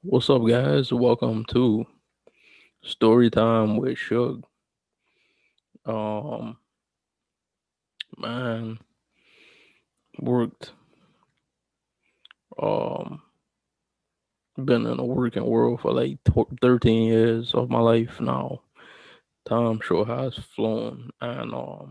What's up, guys? Welcome to Storytime with Suge. Um, man, worked. Um, been in the working world for like 13 years of my life now. Time sure has flown, and I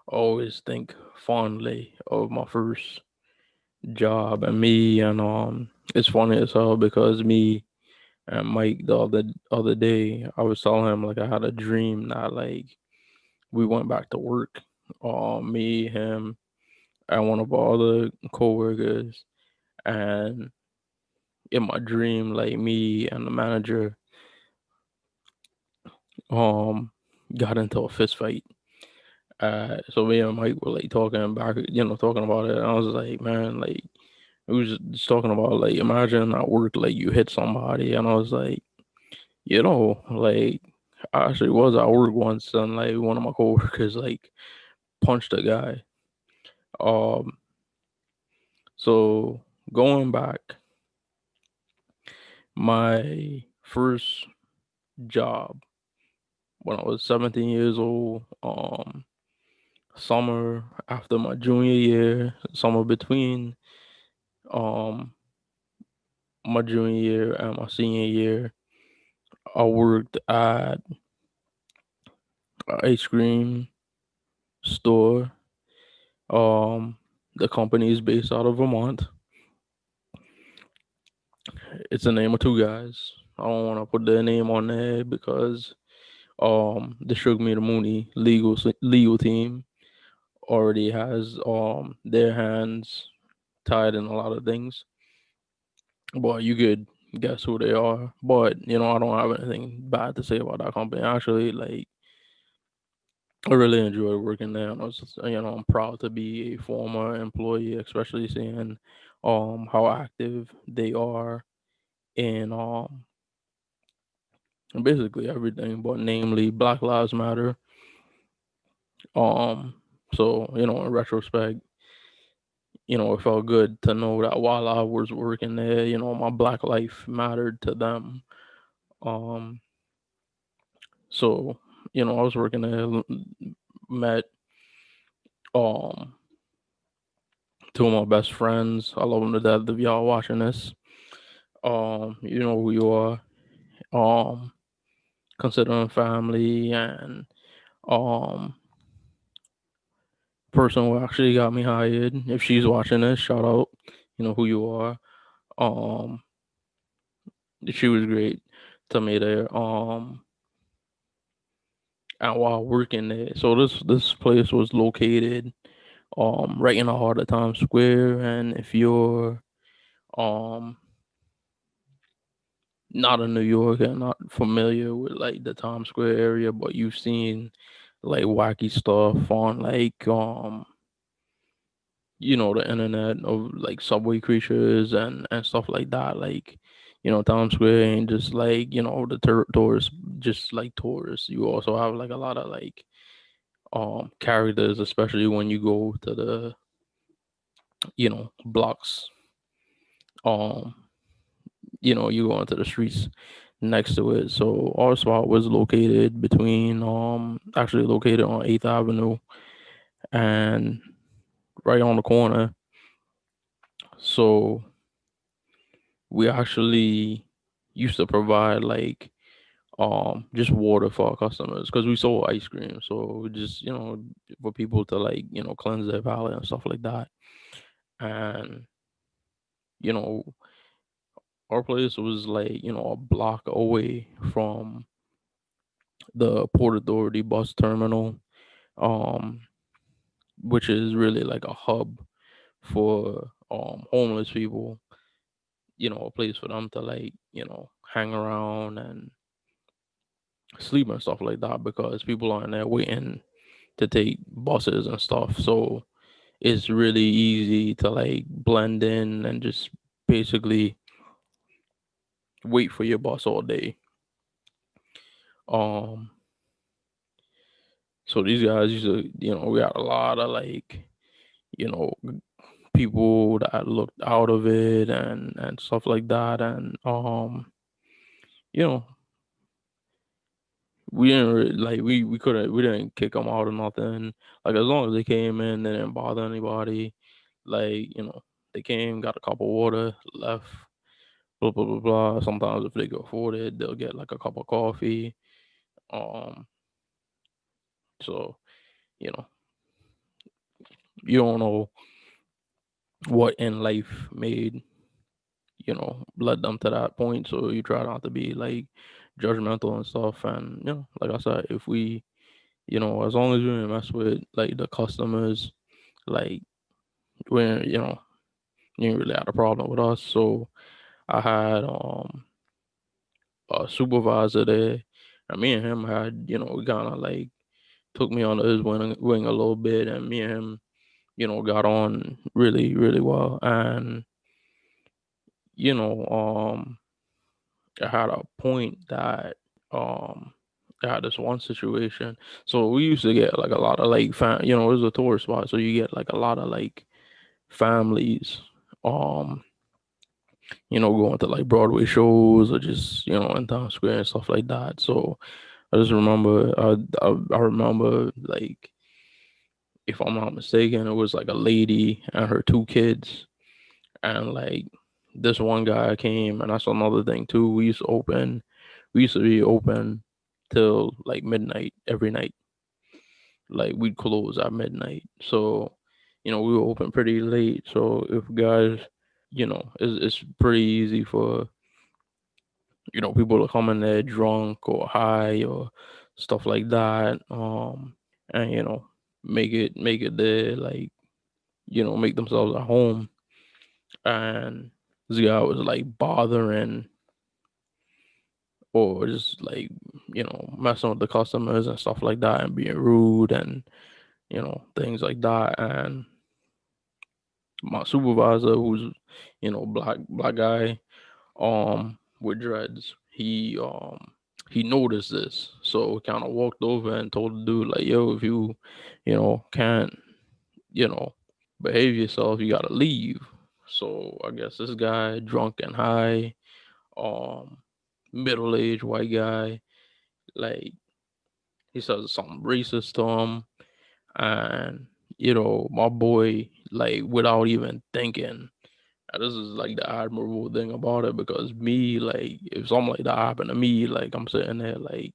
always think fondly of my first job and me. And it's funny as hell because me and Mike the other day, I was telling him like I had a dream that like we went back to work. Me, him, and one of our other coworkers, and in my dream, like me and the manager, um, got into a fist fight. So me and Mike were like talking back, talking about it. And I was like, man, like we was just talking about like imagine at work like you hit somebody, and I was like, like I actually was at work once, and like one of my coworkers like punched a guy. Um, so going back, my first job when I was 17 years old, summer after my junior year, summer between um my junior year and my senior year, I worked at an ice cream store. Um, the company is based out of Vermont. It's the name of two guys. I don't want to put their name on there because the Suge Me the Mooney legal team already has their hands tied in a lot of things. But you could guess who they are. But I don't have anything bad to say about that company. Actually, like I really enjoyed working there, and I was I'm proud to be a former employee, especially seeing how active they are in basically everything, but namely Black Lives Matter. Um, so in retrospect, it felt good to know that while I was working there, my black life mattered to them. Um, so I was working there, met um two of my best friends. I love them to death. If y'all watching this, you know who you are. Um, considering family and um person who actually got me hired. If she's watching this, shout out. You know who you are. Um, she was great to me there. And while working there, so this place was located right in the heart of Times Square. And if you're um not a New Yorker, not familiar with like the Times Square area, but you've seen like wacky stuff on like the internet of like subway creatures and stuff like that. Like Times Square ain't just like the tourists, just like tourists. You also have like a lot of like characters, especially when you go to the blocks. um you go into the streets next to it. So our spot was located between actually located on 8th Avenue and right on the corner. So we actually used to provide like just water for our customers because we sold ice cream. So just for people to like cleanse their palate and stuff like that. And you know our place was like a block away from the Port Authority bus terminal, um, which is really like a hub for homeless people. A place for them to like hang around and sleep and stuff like that because people aren't there waiting to take buses and stuff. So it's really easy to like blend in and just basically wait for your bus all day. Um, so these guys used to, we had a lot of like, you know, people that looked out of it and stuff like that. And you know, we didn't like we couldn't we didn't kick them out or nothing. Like as long as they came in, they didn't bother anybody. Like they came, got a cup of water, left. Blah blah blah blah. Sometimes if they can afford it, they'll get like a cup of coffee. Um, so you know, you don't know what in life made led them to that point. So you try not to be like judgmental and stuff. And like I said, if we as long as we didn't mess with like the customers, like when you ain't really had a problem with us. So I had a supervisor there, and me and him had we kind of like took me under his wing a little bit, and me and him got on really really well. And you know I had a point that um I had this one situation. So we used to get like a lot of like it was a tourist spot, so you get like a lot of like families um going to like Broadway shows or just in Times Square and stuff like that. So I just remember I remember, like, if I'm not mistaken, it was like a lady and her two kids, and like this one guy came, and that's another thing too. We used to be open till like midnight every night. Like we'd close at midnight, so we were open pretty late. So if guys, it's pretty easy for people to come in there drunk or high or stuff like that. And make it there, like make themselves at home. And this guy was like bothering or just like messing with the customers and stuff like that and being rude and things like that. And my supervisor, who's black guy with dreads, he noticed this, so kind of walked over and told the dude like, yo, if you can't you know behave yourself, you gotta leave. So I guess this guy, drunk and high, um middle-aged white guy, like, he says something racist to him. And my boy, like, without even thinking, and this is like the admirable thing about it, because me, like, if something like that happened to me, like, I'm sitting there like,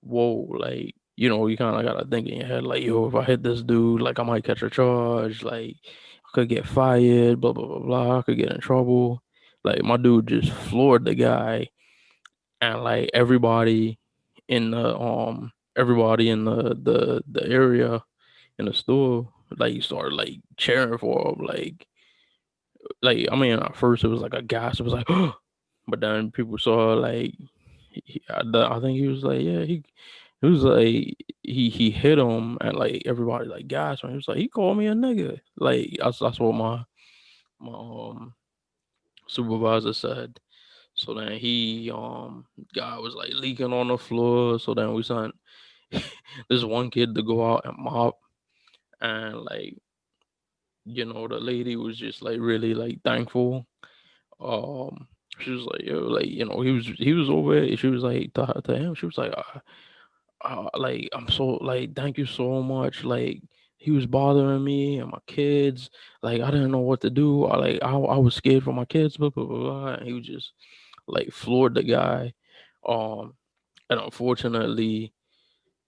whoa, like, you kind of gotta think in your head like, yo, if I hit this dude, like, I might catch a charge, like, I could get fired, blah blah blah blah, I could get in trouble. Like, my dude just floored the guy, and like everybody in the area in the store, like, started like cheering for him, like, I mean, at first it was like a gas, it was like, but then people saw, like, I think he was like, yeah, he was like, he hit him, and like everybody like gasped, and he was like, he called me a nigga. Like, that's what my supervisor said. So then he guy was like leaking on the floor. So then we sent this one kid to go out and mop, and like, the lady was just like really like thankful. Um, she was like, yo, like, he was over it. She was like to him, she was like, like, I'm so, like, thank you so much. Like, he was bothering me and my kids. Like, I didn't know what to do. I was scared for my kids. Blah blah blah. Blah. And he was just like floored the guy. Um, and unfortunately,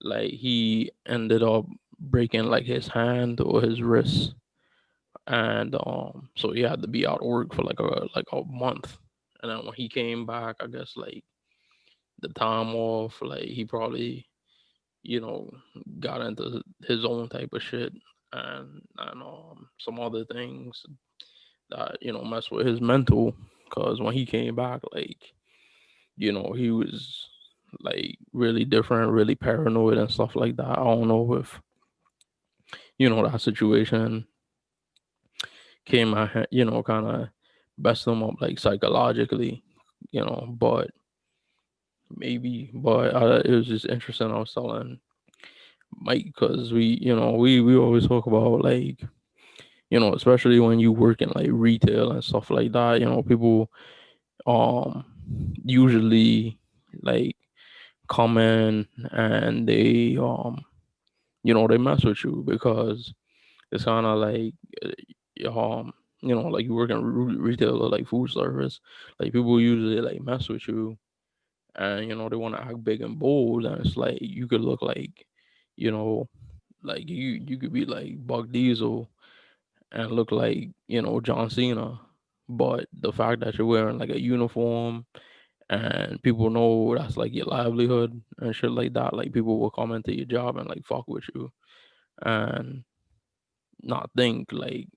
like, he ended up breaking like his hand or his wrist, and so he had to be out of work for like a month. And then when he came back, I guess like the time off, like, he probably you know got into his own type of shit, and some other things that mess with his mental. Because when he came back, like, he was like really different, really paranoid and stuff like that. I don't know if that situation came out, kind of messed him up like psychologically, but maybe. But it was just interesting. I was telling Mike, because we always talk about, like, especially when you work in like retail and stuff like that. People um usually like come in and they mess with you because it's kind of like like you work in retail or like food service. Like people usually like mess with you, and they want to act big and bold, and it's like you could look like you know like you could be like Buck Diesel and look like John Cena, but the fact that you're wearing like a uniform and people know that's like your livelihood and shit like that, like people will come into your job and like fuck with you and not think like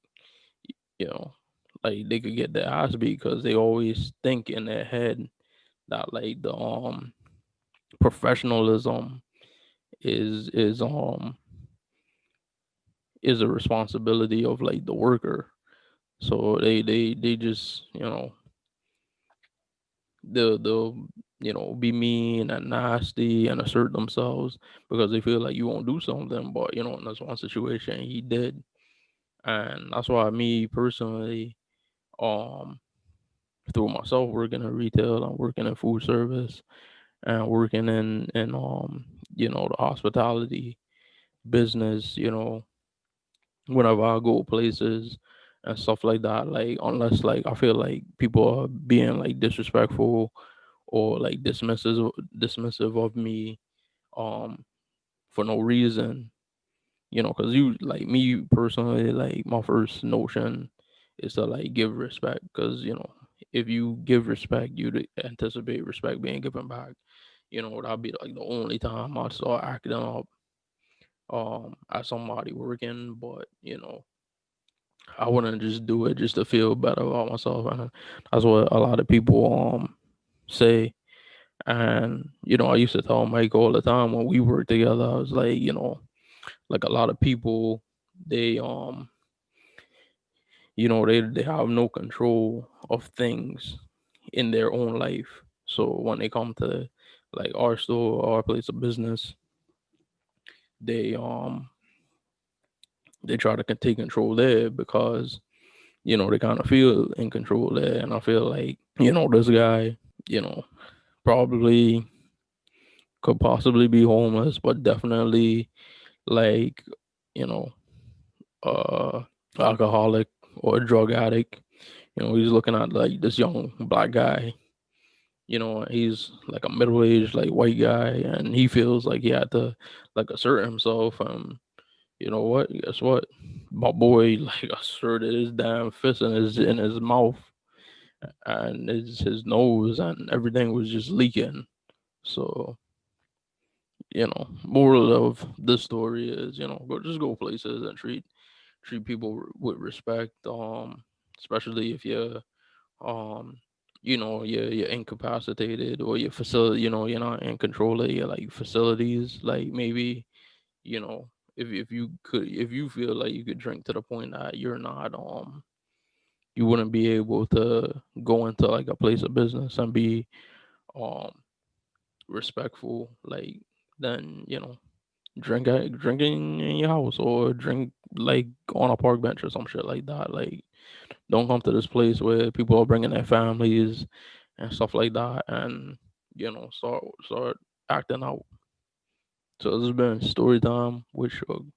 you know like they could get their ass beat because they always think in their head that like the professionalism is is a responsibility of like the worker. So they just they'll be mean and nasty and assert themselves because they feel like you won't do something, but in this one situation he did. And that's why me personally, um through myself working in retail and working in food service and working in the hospitality business, whenever I go places and stuff like that, like unless like I feel like people are being like disrespectful or like dismissive of me um for no reason, because you like me personally, like my first notion is to like give respect, because if you give respect, you'd anticipate respect being given back. That'd be like the only time I start acting up at somebody working, but I wouldn't just do it just to feel better about myself, and that's what a lot of people say. And I used to tell Mike all the time when we worked together, I was like, like a lot of people, they they have no control of things in their own life. So when they come to like our store or our place of business, they they try to take control there because they kind of feel in control there. And I feel like this guy, you know probably could possibly be homeless, but definitely like you know uh alcoholic or a drug addict. He's looking at like this young black guy. He's like a middle-aged like white guy, and he feels like he had to like assert himself. And what? Guess what? My boy like asserted his damn fist in his mouth, and his nose, and everything was just leaking. So moral of this story is go places and treat people with respect. Especially if you're um you're incapacitated, or your facility, you're not in control of your like facilities. Like maybe you know if you feel like you could drink to the point that you're not you wouldn't be able to go into like a place of business and be um respectful, like then drinking in your house, or drink like on a park bench or some shit like that. Like don't come to this place where people are bringing their families and stuff like that, and start acting out. So this has been story time with Suge.